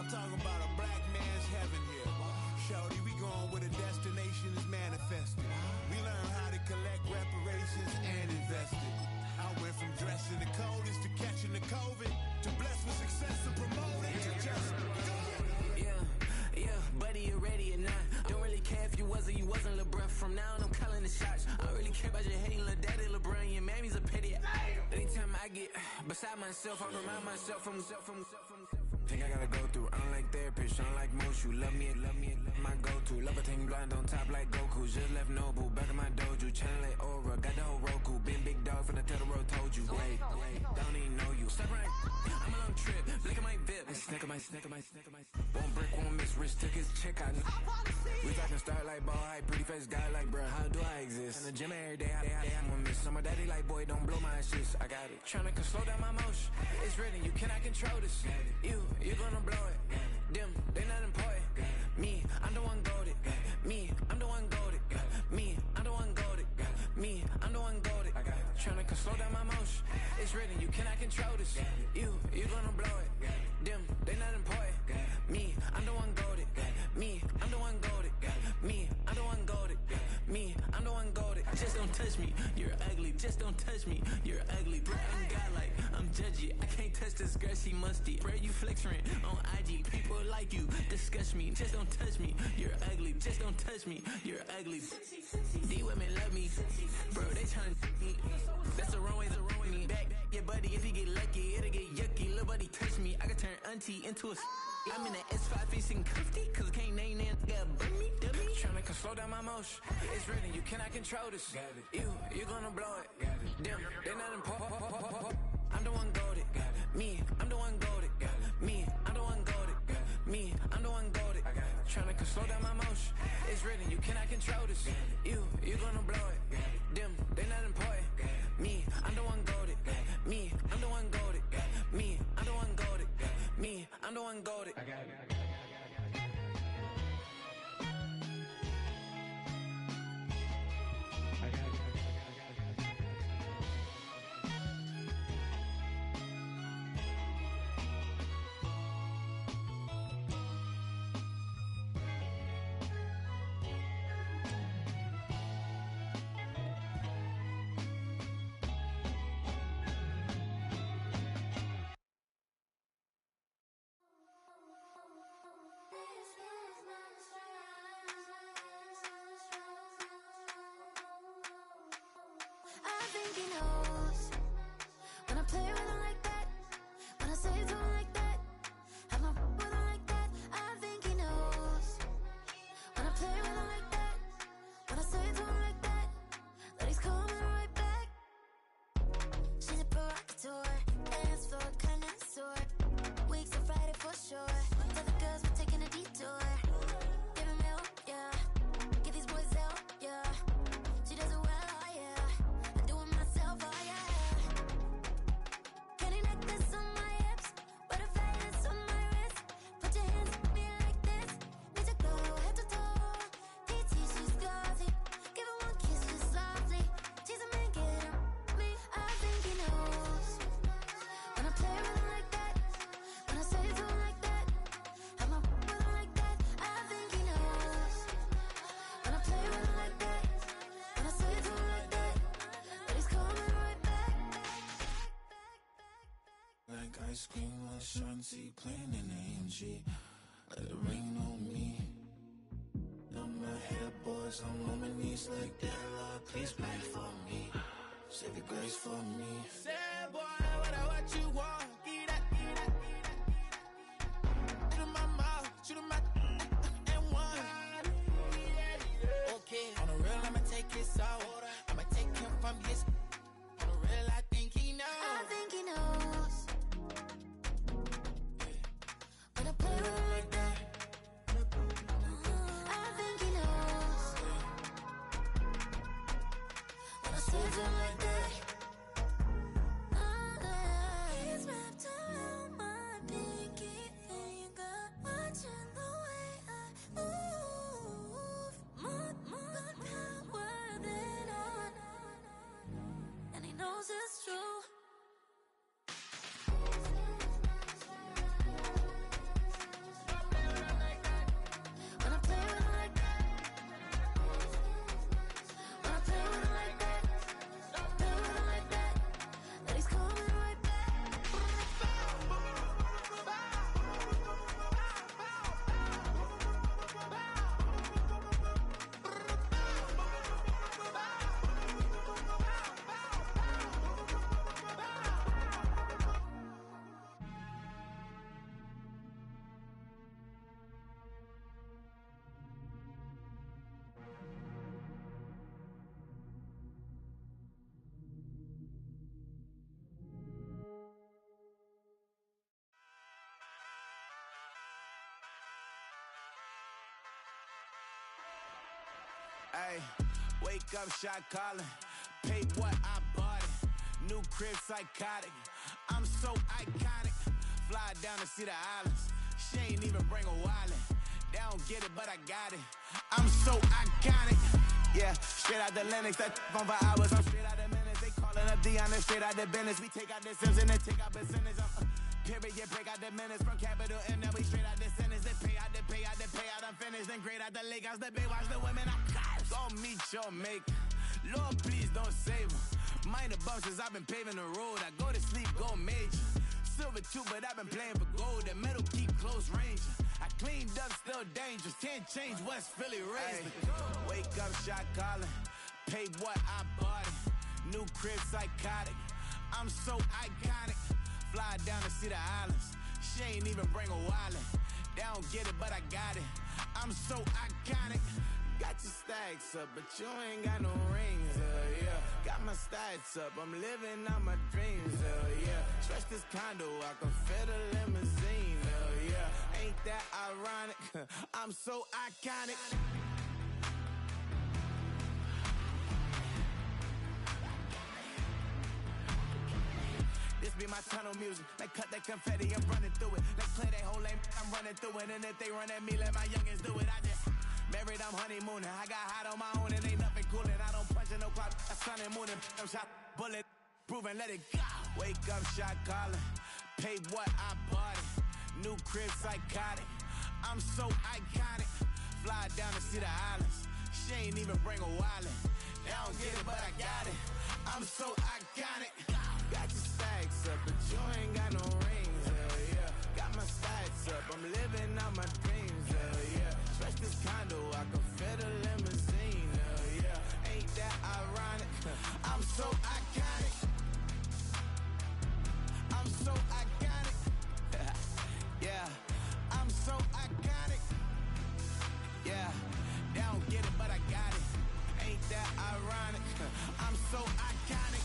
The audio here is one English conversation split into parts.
talking about a black man's heaven here. Shorty, we going where the destination is manifested. We learn how to collect reparations and invest it. I went from dressing the coldest to catching the COVID, to blessed with success and promoted to just yeah, buddy, you ready or not? Don't really care if you was or you wasn't LeBron. From now on, I'm calling the shots. I don't really care about your hating little daddy LeBron. Your mammy's a pity. Anytime I get beside myself, I remind myself from think I gotta go through. I don't like therapists, I don't like most. You love me, my go-to. Love a thing blind on top like Goku. Just left Noble, back in my dojo. Channel like Aura, got the whole Roku. Been big dog from the Tether Road, told you. Wait, don't even know you. Step right, I'm a long trip. Look at my VIP. Snack of my. Won't break, won't miss. Rich took his check out. We talking start like ball hype. Pretty face guy like, bruh, how do I exist? In the gym every day, I'm gonna miss. Summer daddy like, boy, don't blow my shit. I got it. Tryna slow down my motion. It's written, you cannot control this. You gonna blow it. Them, they not important. Me, I'm the one golded. Me, I'm the one golded. Me, I'm the one golded. Me, I'm the one golded. Tryna slow down my motion. It's written, you cannot control this. You gonna blow it. Them, they not important. Me, I'm the one golded. Me, I'm the one golded. Me, I'm the one golded. Me, I'm the one golded. Just don't touch me, you're ugly. Just don't touch me, you're ugly. Bro, I'm godlike, I'm judgy. I can't touch this girl, she musty. Bro, you flexing on IG. People like you disgust me. Just don't touch me, you're ugly. Just don't touch me, you're ugly. These women love me, bro, they tryna me. That's the wrong way, back your buddy, if he get lucky, it'll get yucky. Little buddy touch me, I can turn auntie into a I'm in the S5 facing comfy, cause I can't name that nigga but me, dummy. Tryna slow down my motion. It's written, you cannot control this. You gonna blow it. Them, they're not important. I'm the one golded. Me, I'm the one golded. Me, I'm the one golded. Me, I'm the one golded. Tryna slow down my motion. It's written, you cannot control this. You gonna blow it. Them, they're not important. Me, I'm the one golded. Me, I'm the one golded. Me, I'm the one golded. Me, I'm the one golded. I got it. Ice cream, my shanty playing in AMG. Let it rain on me. On my head, boys, I'm on my knees like that. Lord, please pray for me. Save your grace for me. Say, boy, what you want? Get that. Shoot in my mouth, shoot in my and one. Okay, on the real, I'ma take his out. I'ma take him from his. On the real, I think he knows. I think he knows. When I play with him like that. I think he knows. When I say to him like that. He's my Ay, wake up, shot calling. Paid what I bought it. New crib, psychotic. I'm so iconic. Fly down to see the islands. She ain't even bring a wallet. They don't get it, but I got it. I'm so iconic. Yeah, straight out the Lennox. That phone for hours. I'm straight out the minutes. They calling up Dion. Straight out the business. We take out the Sims and then take out percentage. Period, break out the minutes from capital M. Now we straight out the sentence. They pay out, they pay out, they pay out. I'm finished. Then grade out the lake house. The bay watch the women. I'm gon' meet your maker. Lord, please don't save them. Minor bumps as I've been paving the road. I go to sleep, go major. Silver too, but I've been playing for gold. The metal keep close range. I cleaned up, still dangerous. Can't change West Philly raised. Wake up, shot calling. Paid what I bought it. New crib, psychotic. I'm so iconic. Fly down to see the islands. She ain't even bring a wallet. They don't get it, but I got it. I'm so iconic. Got your stacks up, but you ain't got no rings, yeah. Got my stats up, I'm living out my dreams, yeah. Stretch this condo, I can fit a limousine, yeah. Ain't that ironic? I'm so iconic. This be my tunnel music. They cut that confetti, I'm running through it. They play that whole lane, I'm running through it. And if they run at me, let my youngins do it. I just married, I'm honeymooning. I got hot on my own and ain't nothing coolin'. I don't punch in no clock, I sun and moonin'. I'm shot, bullet, proven, let it go. Wake up, shot calling. Paid what I bought it. New crib, psychotic. I'm so iconic. Fly down to see the islands. She ain't even bring a wallet. They don't get it, but I got it. I'm so iconic. Got your stacks up, but you ain't got no rings, yeah. Got my stats up, I'm living out my dreams, yeah. Stretch this condo, I can fit a limousine, yeah. Ain't that ironic? I'm so iconic. I'm so iconic. Yeah, I'm so iconic. Yeah, they don't get it, but I got it. Ain't that ironic? I'm so iconic.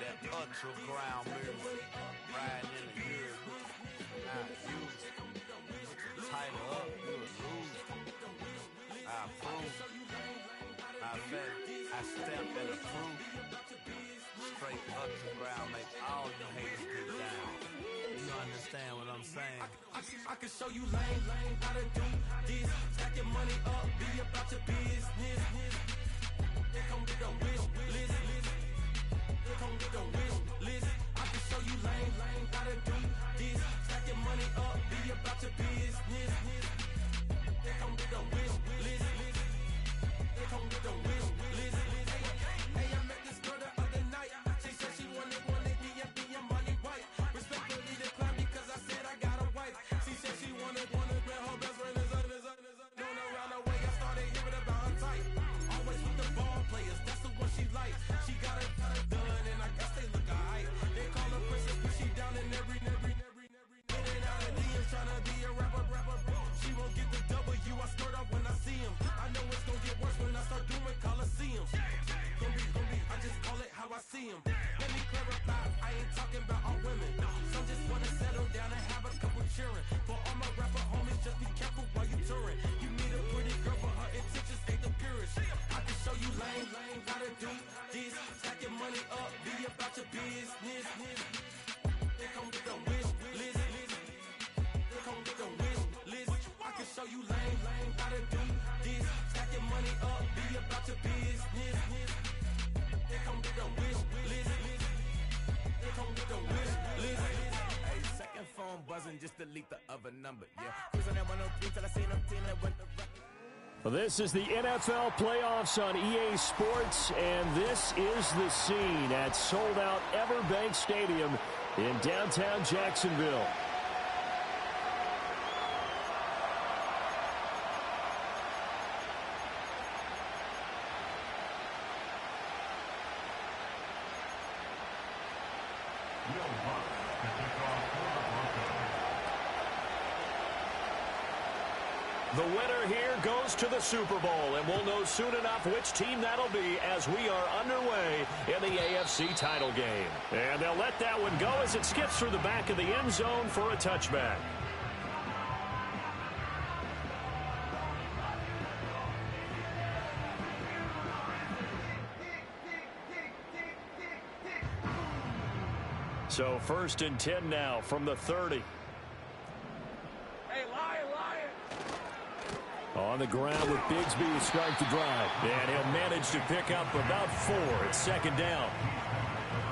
That ultra ground music, riding in the good, I use tighten up, you lose. I approve, I bet, I step and approve. Straight ultra ground, make all you haters get down. You understand what I'm saying? I can show you lame, how to do this. Stack your money up, be about your business. They come with a wish list. They come with a wish list. I can show you lame, how to do this. Stack your money up, be about your business. They come with a wish list. They come with a wish list. Hey, I met this girl the other night. She said she wanted me and be a money white. Respectfully declined because I said I got a wife. She said she wanted man, her best friend is known around the way. I started hearing about her type. Always with the ball players, that's the one she likes. She got it done, and I guess they look alright. They call her princess, but she down in every. In and out of DMs, tryna be a rapper. She won't get the W, I skirt off when I see him. I know it's gonna get worse when I start doing Coliseums. Gonna be, I just call it how I see him. Let me clarify, I ain't talking about all women. Some just wanna settle down and have a couple cheering. For all my rapper homies, just be careful while you touring. You meet a pretty girl, but her intentions ain't the purest. I can show you lame, how to do this. Stack your money up, be about your business. They come with a wish list. They come with a wish list. I can show you lame, how to do this. Stack your money up, be about your business. They come with a wish list. They come with a wish list. Hey, second phone buzzing, just delete the other number, yeah. Cruising at 103 till I seen them team that went the Well, this is the NFL playoffs on EA Sports, and this is the scene at sold-out Everbank Stadium in downtown Jacksonville. The winner here goes to the Super Bowl, and we'll know soon enough which team that'll be as we are underway in the AFC title game. And they'll let that one go as it skips through the back of the end zone for a touchback. So 1st and 10 now from the 30. On the ground with Bigsby to start the drive. And he'll manage to pick up about 4 at 2nd down.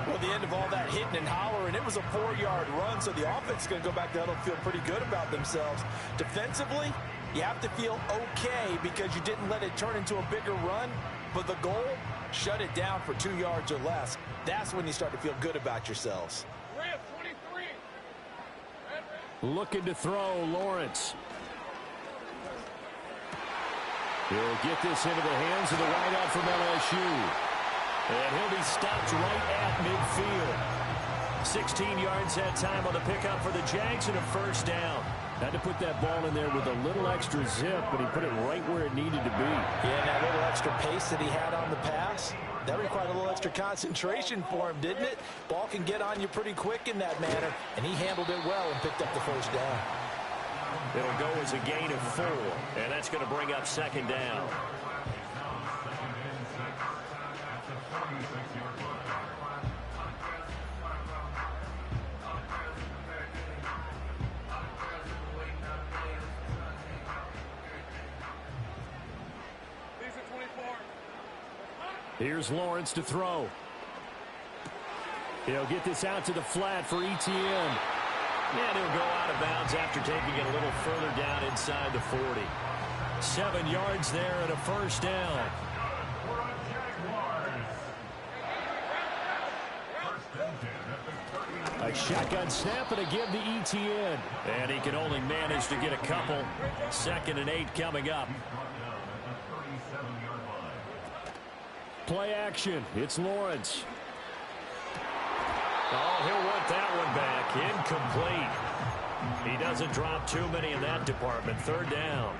Well, the end of all that hitting and hollering, it was a 4-yard run, so the offense is going to go back to huddle and feel pretty good about themselves. Defensively, you have to feel okay because you didn't let it turn into a bigger run. But the goal, shut it down for 2 yards or less. That's when you start to feel good about yourselves. Looking to throw, Lawrence. He'll get this into the hands of the wideout from LSU. And he'll be stopped right at midfield. 16 yards that time on the pickup for the Jags and a 1st down. Had to put that ball in there with a little extra zip, but he put it right where it needed to be. Yeah, and that little extra pace that he had on the pass, that required a little extra concentration for him, didn't it? Ball can get on you pretty quick in that manner, and he handled it well and picked up the 1st down. It'll go as a gain of 4, and that's going to bring up 2nd down. Here's Lawrence to throw. He'll get this out to the flat for Etienne. And he'll go out of bounds after taking it a little further down inside the 40. 7 yards there and a 1st down. A shotgun snap and a give to Etienne. And he can only manage to get a couple. 2nd and 8 coming up. Play action. It's Lawrence. Oh, he'll want that one back. Incomplete. He doesn't drop too many in that department. 3rd down.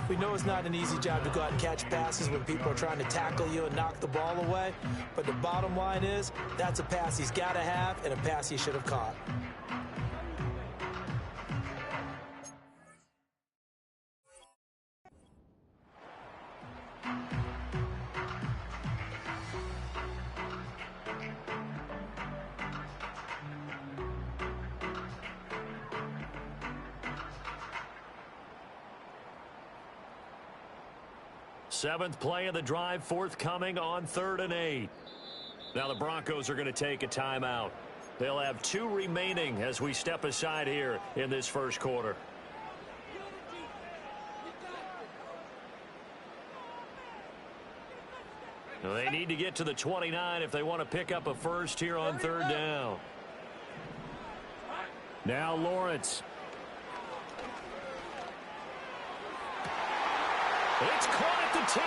We know it's not an easy job to go out and catch passes when people are trying to tackle you and knock the ball away. But the bottom line is, that's a pass he's got to have and a pass he should have caught. Seventh play of the drive forthcoming on 3rd and 8. Now the Broncos are going to take a timeout. They'll have 2 remaining as we step aside here in this 1st quarter. They need to get to the 29 if they want to pick up a 1st here on 3rd down. Now Lawrence. It's caught at the 10.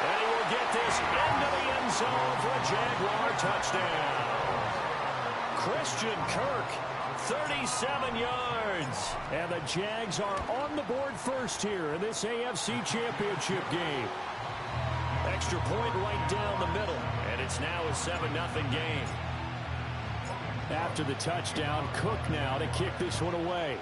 And he will get this into the end zone for a Jaguar touchdown. Christian Kirk, 37 yards. And the Jags are on the board first here in this AFC Championship game. Extra point right down the middle. And it's now a 7-0 game. After the touchdown, Cook now to kick this one away.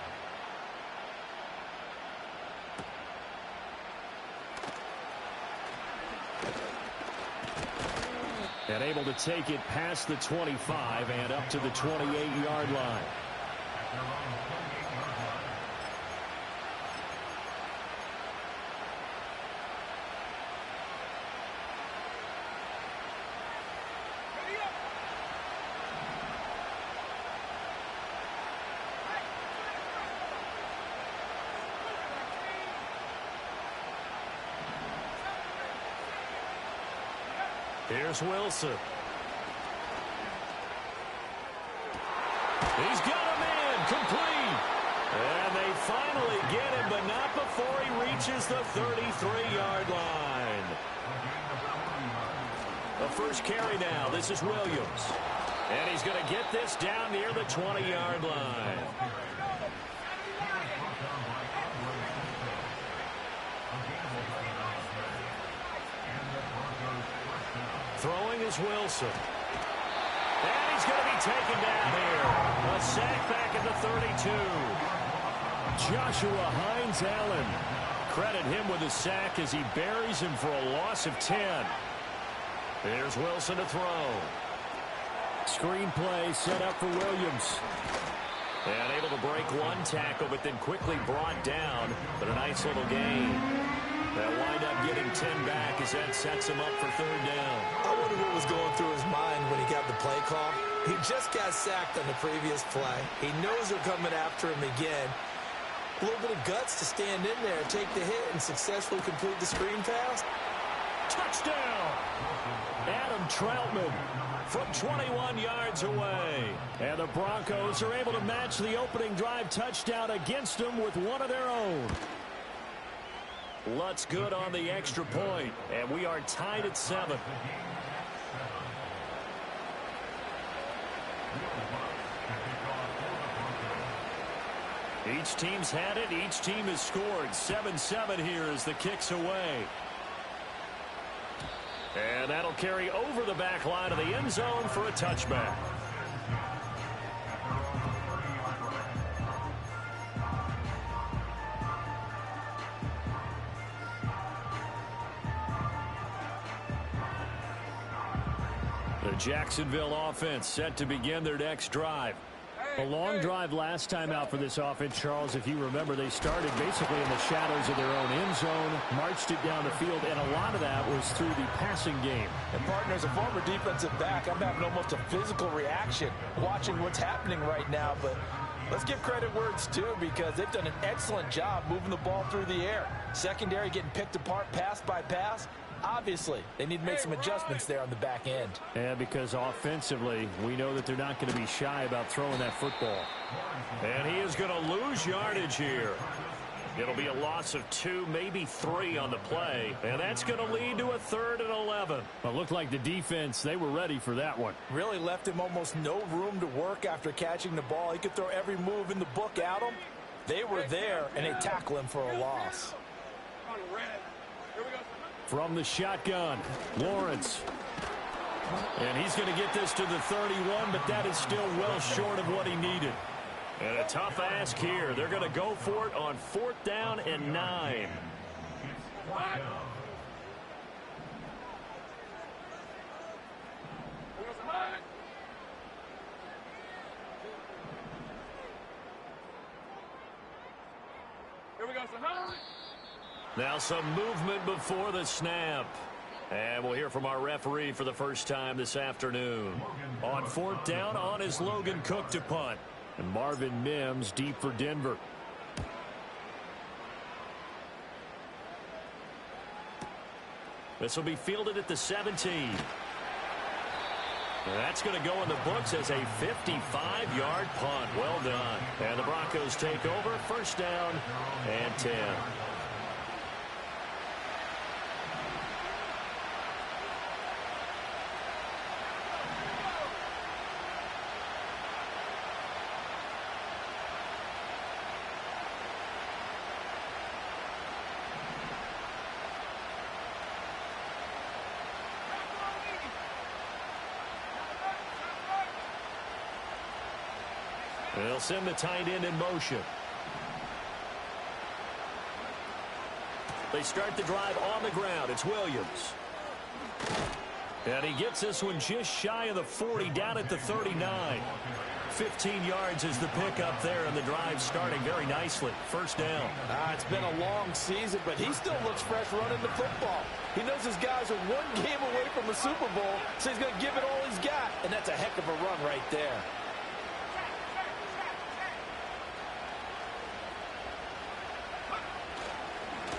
And able to take it past the 25 and up to the 28-yard line. Here's Wilson. He's got him in, complete. And they finally get him, but not before he reaches the 33-yard line. The first carry now. This is Williams. And he's going to get this down near the 20-yard line. Throwing is Wilson. And he's going to be taken down here. A sack back at the 32. Joshua Hines-Allen. Credit him with a sack as he buries him for a loss of 10. Here's Wilson to throw. Screen play set up for Williams. And able to break one tackle, but then quickly brought down. But a nice little gain. They'll wind up getting 10 back as that sets him up for third down. I wonder what was going through his mind when he got the play call. He just got sacked on the previous play. He knows they're coming after him again. A little bit of guts to stand in there, take the hit, and successfully complete the screen pass. Touchdown! Adam Troutman from 21 yards away. And the Broncos are able to match the opening drive touchdown against them with one of their own. Lutz good on the extra point, and we are tied at 7. Each team's had it. Each team has scored. 7-7 here as the kick's away. And that'll carry over the back line of the end zone for a touchback. The Jacksonville offense set to begin their next drive. A long drive last time out for this offense, Charles. If you remember, they started basically in the shadows of their own end zone, marched it down the field, and a lot of that was through the passing game. And, partner, as a former defensive back, I'm having almost a physical reaction watching what's happening right now. But let's give credit where it's due, because they've done an excellent job moving the ball through the air. Secondary getting picked apart pass by pass. Obviously, they need to make some adjustments there on the back end. And because offensively, we know that they're not going to be shy about throwing that football. And he is going to lose yardage here. It'll be a loss of 2, maybe 3 on the play. And that's going to lead to a 3rd and 11. It looked like the defense, they were ready for that one. Really left him almost no room to work after catching the ball. He could throw every move in the book at him. They were there, and they tackle him for a loss. From the shotgun, Lawrence. And he's going to get this to the 31, but that is still well short of what he needed. And a tough ask here. They're going to go for it on 4th down and 9. Now some movement before the snap. And we'll hear from our referee for the first time this afternoon. On 4th down, on is Logan Cook to punt. And Marvin Mims deep for Denver. This will be fielded at the 17. And that's going to go in the books as a 55-yard punt. Well done. And the Broncos take over. 1st down and 10. They'll send the tight end in motion. They start the drive on the ground. It's Williams. And he gets this one just shy of the 40, down at the 39. 15 yards is the pickup there, and the drive starting very nicely. 1st down. It's been a long season, but he still looks fresh running the football. He knows his guys are one game away from the Super Bowl, so he's going to give it all he's got, and that's a heck of a run right there.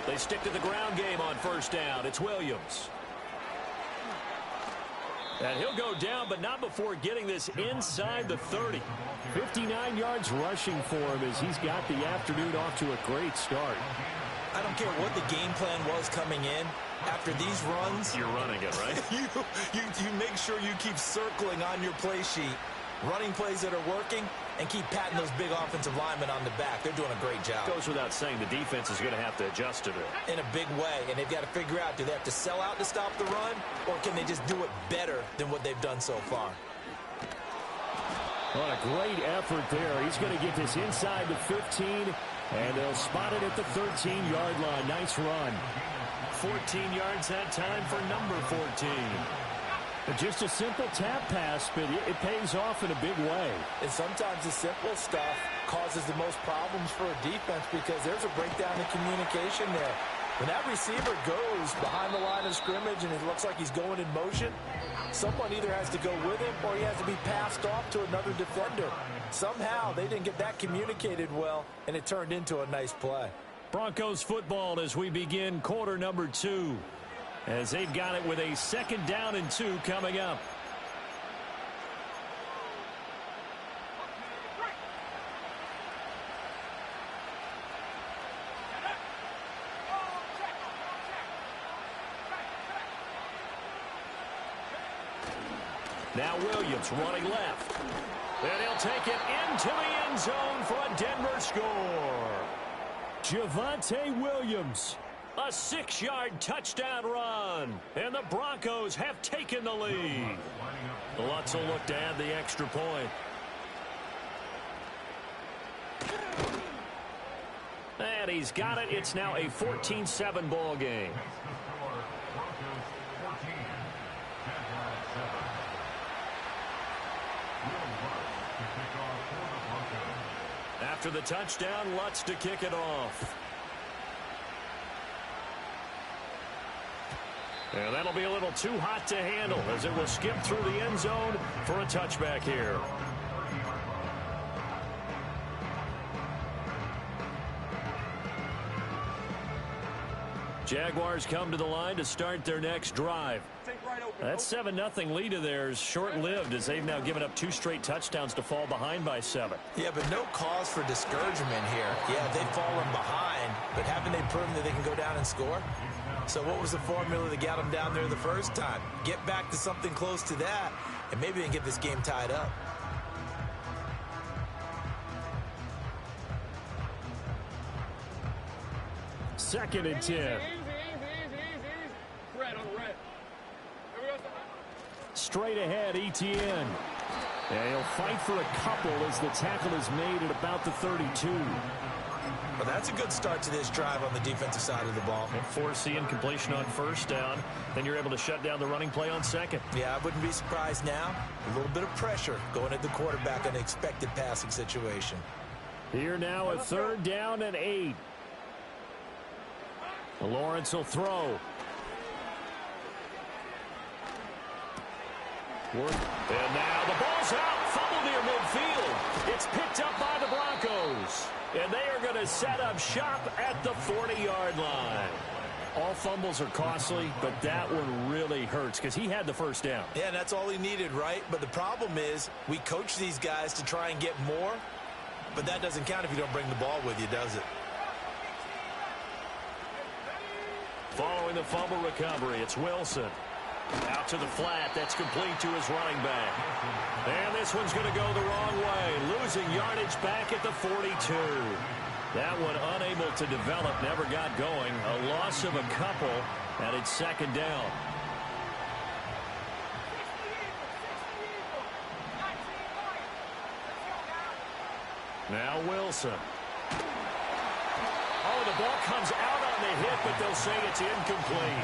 They stick to the ground game on 1st down. It's Williams. And he'll go down, but not before getting this inside the 30. 59 yards rushing for him as he's got the afternoon off to a great start. I I don't care what the game plan was coming in. After these runs, you're running it, right? you make sure you keep circling on your play sheet, running plays that are working, and keep patting those big offensive linemen on the back. They're doing a great job. Goes without saying the defense is going to have to adjust to it. In a big way, and they've got to figure out, do they have to sell out to stop the run, or can they just do it better than what they've done so far? What a great effort there. He's going to get this inside the 15, and they'll spot it at the 13-yard line. Nice run. 14 yards that time for number 14. Just a simple tap pass, but it pays off in a big way. And sometimes the simple stuff causes the most problems for a defense because there's a breakdown in communication there. When that receiver goes behind the line of scrimmage and it looks like he's going in motion, someone either has to go with him or he has to be passed off to another defender. Somehow they didn't get that communicated well, and it turned into a nice play. Broncos football as we begin quarter number 2. As they've got it with a 2nd down and 2 coming up. Now Williams running left. And he'll take it into the end zone for a Denver score. Javonte Williams. A 6-yard touchdown run. And the Broncos have taken the lead. Lutz will look to add the extra point. And he's got it. It's now a 14-7 ball game. After the touchdown, Lutz to kick it off. And that'll be a little too hot to handle as it will skip through the end zone for a touchback here. Jaguars come to the line to start their next drive. That 7-0 lead of theirs short-lived as they've now given up 2 straight touchdowns to fall behind by 7. Yeah, but no cause for discouragement here. Yeah, they've fallen behind, but haven't they proven that they can go down and score? So what was the formula that got them down there the first time? Get back to something close to that, and maybe they can get this game tied up. Second and 10. Straight ahead, Etienne. And he'll fight for a couple as the tackle is made at about the 32. Well, that's a good start to this drive on the defensive side of the ball. And force the incompletion on first down. Then you're able to shut down the running play on second. Yeah, I wouldn't be surprised now. A little bit of pressure going at the quarterback in an expected passing situation. Here now a 3rd down and 8. Lawrence will throw. And now the ball's out. Fumble near midfield. It's picked up by the Broncos. And they are going to set up shop at the 40-yard line. All fumbles are costly, but that one really hurts because he had the first down. Yeah, and that's all he needed, right? But the problem is we coach these guys to try and get more, but that doesn't count if you don't bring the ball with you, does it? Following the fumble recovery, it's Wilson. Out to the flat. That's complete to his running back. And this one's going to go the wrong way. Losing yardage back at the 42. That one unable to develop, never got going. A loss of a couple, and it's 2nd down. Now Wilson. Oh, the ball comes out on the hit, but they'll say it's incomplete.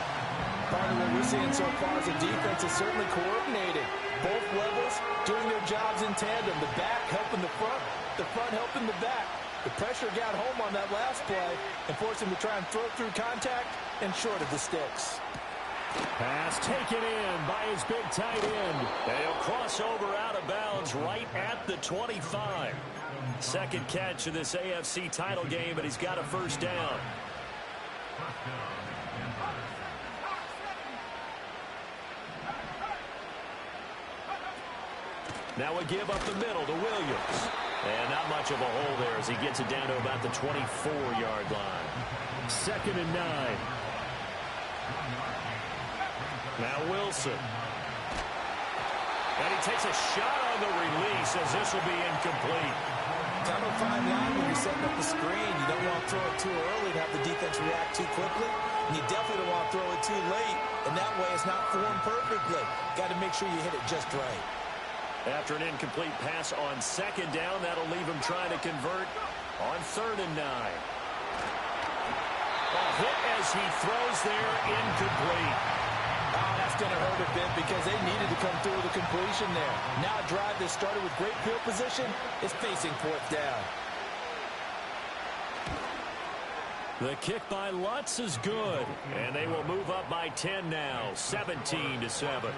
Part of what we're seeing so far as a defense is certainly coordinated. Both levels doing their jobs in tandem. The back helping the front helping the back. The pressure got home on that last play and forced him to try and throw through contact and short of the sticks. Pass taken in by his big tight end. And he'll cross over out of bounds right at the 25. Second catch of this AFC title game, and he's got a first down. Now a give up the middle to Williams. And not much of a hole there as he gets it down to about the 24-yard line. 2nd and 9. Now Wilson. And he takes a shot on the release as this will be incomplete. Kind of a fine line when you're setting up the screen. You don't want to throw it too early to have the defense react too quickly. And you definitely don't want to throw it too late. And that way it's not formed perfectly. Got to make sure you hit it just right. After an incomplete pass on 2nd down, that'll leave him trying to convert on 3rd and 9. A hit as he throws there, incomplete. Oh, that's going to hurt a bit because they needed to come through with a completion there. Now a drive that started with great field position is facing 4th down. The kick by Lutz is good, and they will move up by 10 now, 17-7.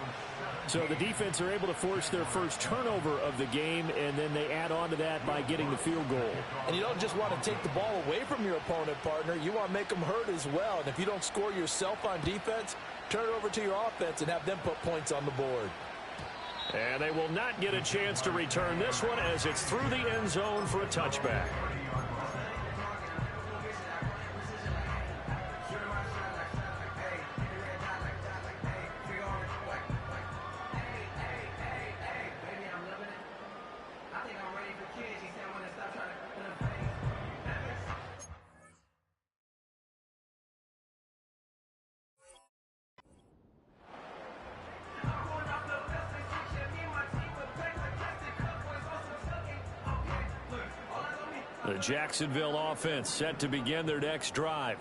So the defense are able to force their first turnover of the game, and then they add on to that by getting the field goal. And you don't just want to take the ball away from your opponent, partner. You want to make them hurt as well. And if you don't score yourself on defense, turn it over to your offense and have them put points on the board. And they will not get a chance to return this one as it's through the end zone for a touchback. The Jacksonville offense set to begin their next drive.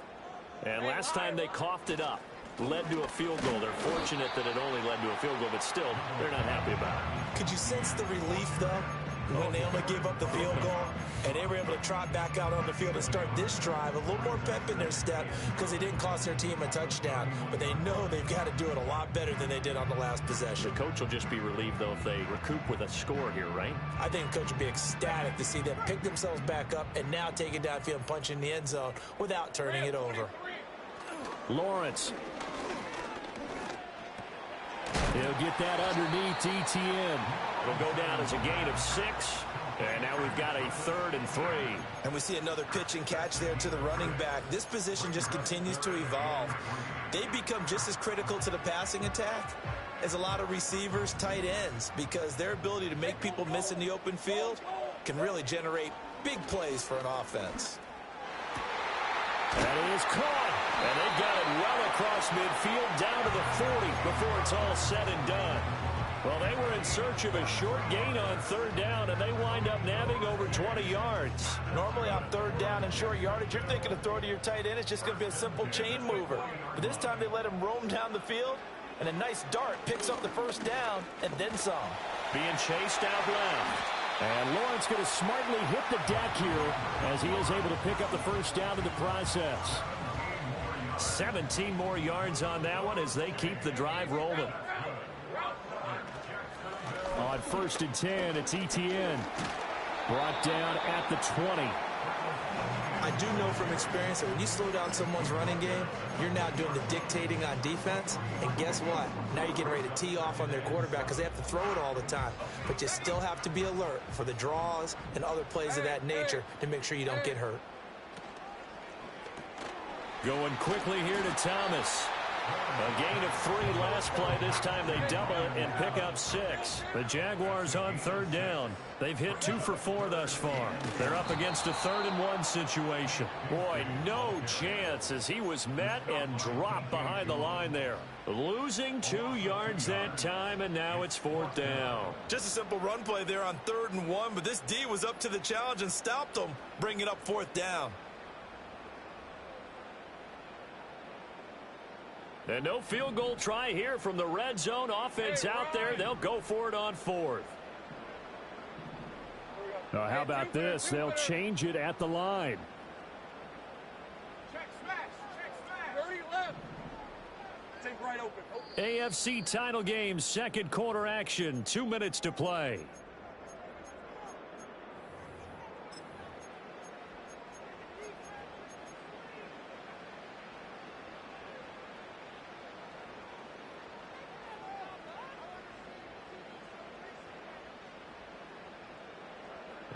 And last time they coughed it up, led to a field goal. They're fortunate that it only led to a field goal, but still, they're not happy about it. Could you sense the relief, though, when they only gave up the field goal and they were able to trot back out on the field and start this drive a little more pep in their step because they didn't cost their team a touchdown, but they know they've got to do it a lot better than they did on the last possession. The coach will just be relieved, though, if they recoup with a score here, right? I think the coach will be ecstatic to see them pick themselves back up and now take it downfield and punch in the end zone without turning it over. Lawrence. He'll get that underneath Etienne. It'll go down as a gain of 6. And now we've got a 3rd and 3. And we see another pitch and catch there to the running back. This position just continues to evolve. They become just as critical to the passing attack as a lot of receivers, tight ends, because their ability to make people miss in the open field can really generate big plays for an offense. That is caught. And they got it well across midfield down to the 40 before it's all said and done. Well, they were in search of a short gain on 3rd down, and they wind up nabbing over 20 yards. Normally on 3rd down and short yardage, you're thinking of throwing to your tight end. It's just going to be a simple chain mover. But this time they let him roam down the field, and a nice dart picks up the 1st down and then some. Being chased out left. And Lawrence going to smartly hit the deck here as he is able to pick up the 1st down in the process. 17 more yards on that one as they keep the drive rolling. On 1st and 10, it's Etienne. Brought down at the 20. I do know from experience that when you slow down someone's running game, you're now doing the dictating on defense. And guess what? Now you're getting ready to tee off on their quarterback because they have to throw it all the time. But you still have to be alert for the draws and other plays of that nature to make sure you don't get hurt. Going quickly here to Thomas. A gain of 3 last play. This time they double it and pick up 6. The Jaguars on 3rd down. They've hit 2 for 4 thus far. They're up against a 3rd and 1 situation. Boy, no chance as he was met and dropped behind the line there. Losing 2 yards that time, and now it's 4th down. Just a simple run play there on 3rd and 1, but this D was up to the challenge and stopped them, bringing up 4th down. And no field goal try here from the red zone offense out there. They'll go for it on 4th. Now, how about this? They'll change it at the line. Check smash. 30 left. Take right open. AFC title game, 2nd quarter action. 2 minutes to play.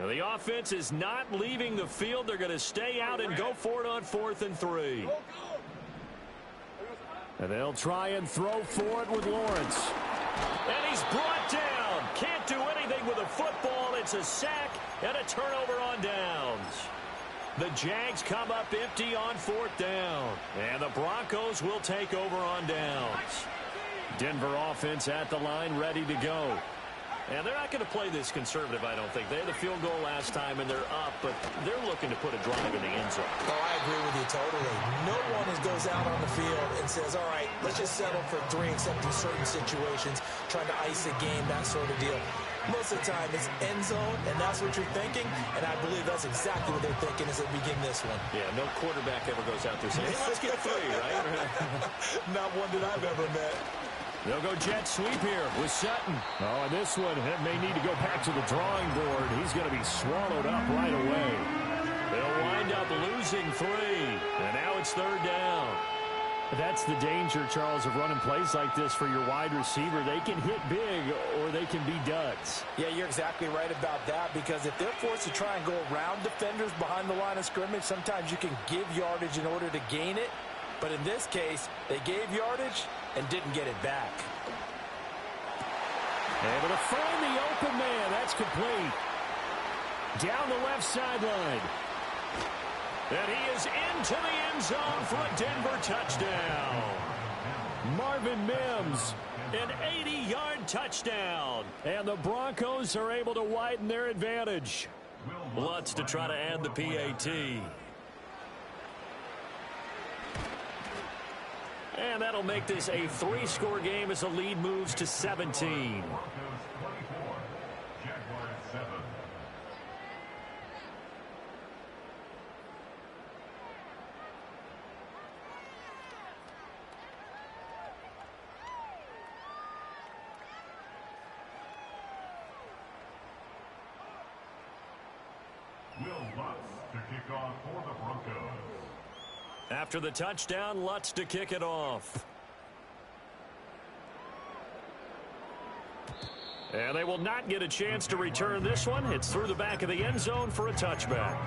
The offense is not leaving the field. They're going to stay out and go for it on 4th and 3. And they'll try and throw for it with Lawrence. And he's brought down. Can't do anything with a football. It's a sack and a turnover on downs. The Jags come up empty on 4th down. And the Broncos will take over on downs. Denver offense at the line, ready to go. And they're not going to play this conservative, I don't think. They had the field goal last time, and they're up, but they're looking to put a drive in the end zone. Oh, I agree with you totally. No one goes out on the field and says, all right, let's just settle for 3, except in certain situations, trying to ice a game, that sort of deal. Most of the time, it's end zone, and that's what you're thinking, and I believe that's exactly what they're thinking as they begin this one. Yeah, no quarterback ever goes out there saying, hey, let's get 3, right? Not one that I've ever met. They'll go jet sweep here with Sutton. Oh, and this one may need to go back to the drawing board. He's going to be swallowed up right away. They'll wind up losing 3, and now it's 3rd down. That's the danger, Charles, of running plays like this for your wide receiver. They can hit big or they can be duds. Yeah, you're exactly right about that, because if they're forced to try and go around defenders behind the line of scrimmage, sometimes you can give yardage in order to gain it. But in this case, they gave yardage and didn't get it back. Able to find the open man. That's complete. Down the left sideline. And he is into the end zone for a Denver touchdown. Marvin Mims, an 80-yard touchdown. And the Broncos are able to widen their advantage. Lutz to try to add the PAT. And that'll make this a 3-score game as the lead moves to 17. Will Lutz to kick off for the Broncos. After the touchdown, Lutz to kick it off. And they will not get a chance to return this one. It's through the back of the end zone for a touchback.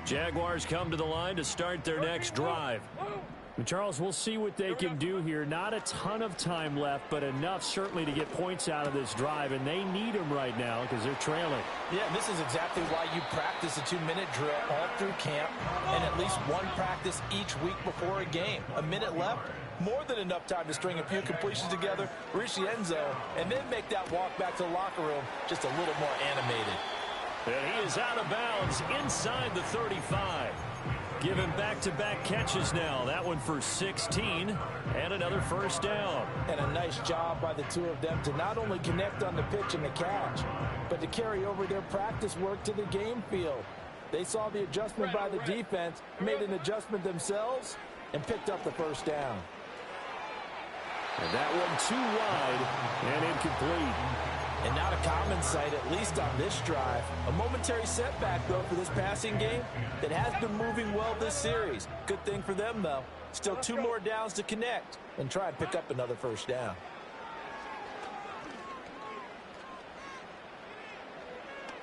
Jaguars come to the line to start their next drive. And Charles, we'll see what they can do here. Not a ton of time left, but enough certainly to get points out of this drive, and they need them right now because they're trailing. Yeah, and this is exactly why you practice a 2-minute drill all through camp and at least one practice each week before a game. A minute left, more than enough time to string a few completions together, reach the end zone, and then make that walk back to the locker room just a little more animated. And he is out of bounds inside the 35. Given back-to-back catches now. That one for 16 and another first down. And a nice job by the two of them to not only connect on the pitch and the catch, but to carry over their practice work to the game field. They saw the adjustment by the defense, made an adjustment themselves, and picked up the first down. And that one too wide and incomplete. And not a common sight, at least on this drive. A momentary setback, though, for this passing game that has been moving well this series. Good thing for them, though. Still 2 more downs to connect and try and pick up another first down.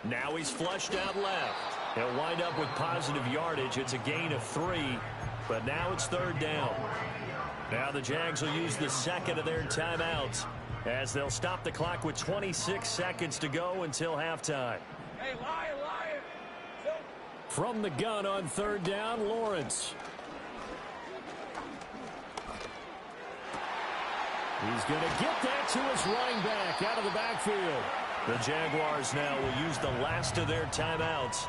Now he's flushed out left. He'll wind up with positive yardage. It's a gain of 3, but now it's 3rd down. Now the Jags will use the second of their timeouts, as they'll stop the clock with 26 seconds to go until halftime. Hey, Lion! From the gun on 3rd down, Lawrence. He's going to get that to his running back out of the backfield. The Jaguars now will use the last of their timeouts.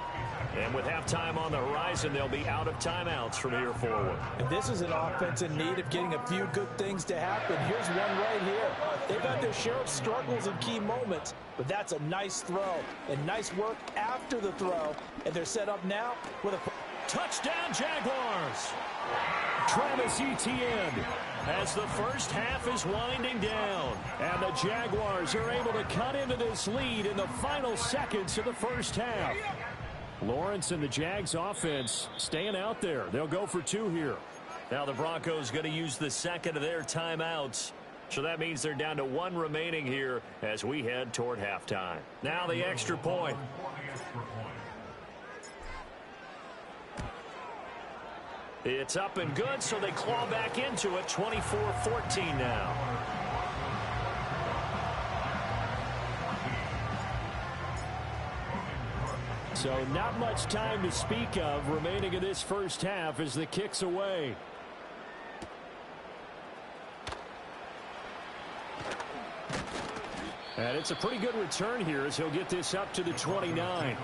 And with halftime on the horizon, they'll be out of timeouts from here forward. And this is an offense in need of getting a few good things to happen. Here's one right here. They've had their share of struggles in key moments, but that's a nice throw and nice work after the throw. And they're set up now with a touchdown, Jaguars. Travis Etienne, as the first half is winding down. And the Jaguars are able to cut into this lead in the final seconds of the first half. Lawrence and the Jags offense staying out there. They'll go for 2 here. Now the Broncos going to use the second of their timeouts. So that means they're down to 1 remaining here as we head toward halftime. Now the extra point. It's up and good, so they claw back into it. 24-14 now. So not much time to speak of remaining in this first half as the kick's away. And it's a pretty good return here as he'll get this up to the 29.